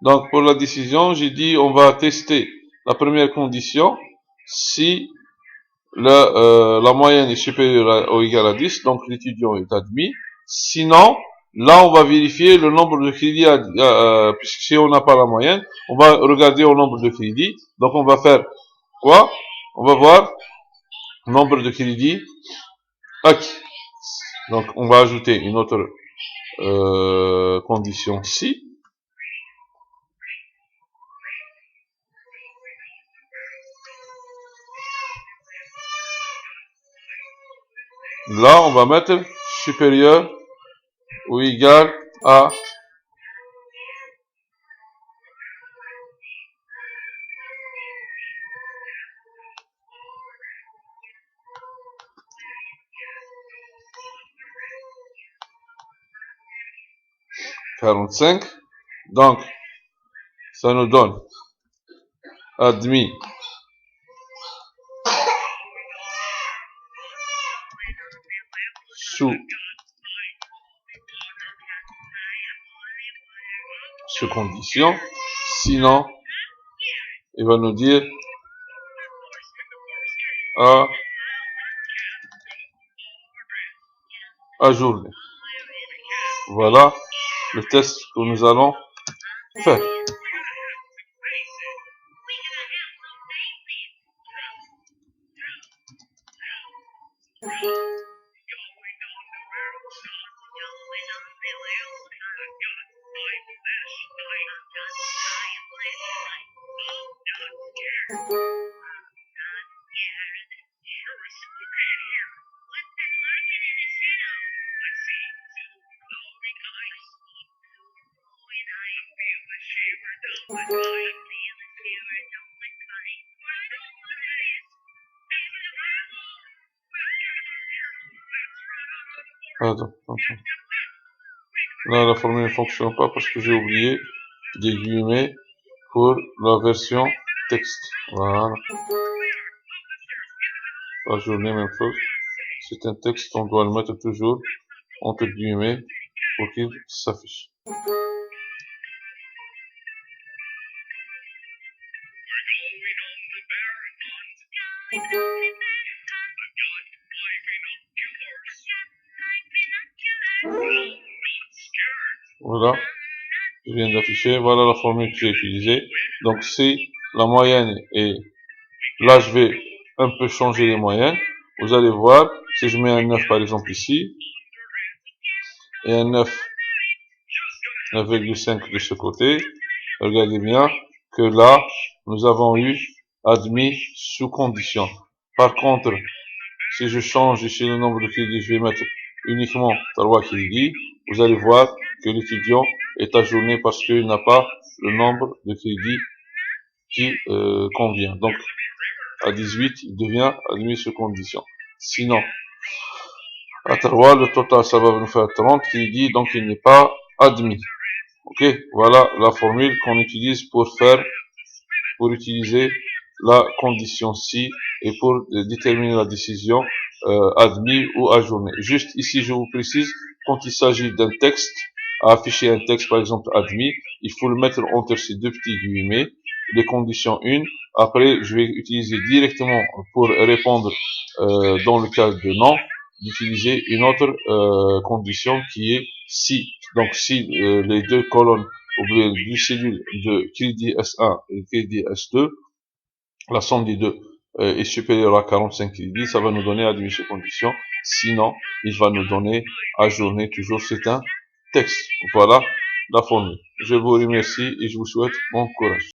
Donc, pour la décision, j'ai dit, on va tester la première condition, si la moyenne est supérieure ou égale à 10, donc l'étudiant est admis. Sinon, là, on va vérifier le nombre de crédits, puisque si on n'a pas la moyenne, on va regarder au nombre de crédits. Donc, on va faire quoi? On va voir nombre de crédits acquis. Donc, on va ajouter une autre condition ici. Là, on va mettre supérieur ou égal à 45. Donc, ça nous donne admis sous condition. Sinon, il va nous dire à journée. Voilà le test que nous allons faire. Attends. Là, la formule ne fonctionne pas parce que j'ai oublié des guillemets pour la version texte. Voilà. La journée, même chose. C'est un texte, on doit le mettre toujours entre guillemets pour qu'il s'affiche. Voilà, je viens d'afficher, voilà la formule que j'ai utilisée. Donc si la moyenne est, là je vais un peu changer les moyennes, vous allez voir, si je mets un 9 par exemple ici, et un 9,5 de ce côté, regardez bien que là, nous avons eu admis sous condition. Par contre, si je change ici le nombre de crédits, je vais mettre uniquement 3 crédits, vous allez voir que l'étudiant est ajourné parce qu'il n'a pas le nombre de crédits qui convient. Donc, à 18, il devient admis sous condition. Sinon, à 3, le total, ça va nous faire 30 crédits, donc il n'est pas admis. Ok, voilà la formule qu'on utilise pour utiliser la condition si et pour déterminer la décision admis ou ajourné. Juste ici, je vous précise, quand il s'agit d'un texte, à afficher un texte, par exemple admis, il faut le mettre entre ces deux petits guillemets, les conditions 1. Après, je vais utiliser directement pour répondre dans le cas de non, d'utiliser une autre condition qui est si. Donc si les deux colonnes ou les deux cellules de crédit S1 et crédit S2, la somme des deux est supérieure à 45 crédits, ça va nous donner admis sous condition. Sinon, il va nous donner ajourné toujours. C'est un texte. Voilà la formule. Je vous remercie et je vous souhaite bon courage.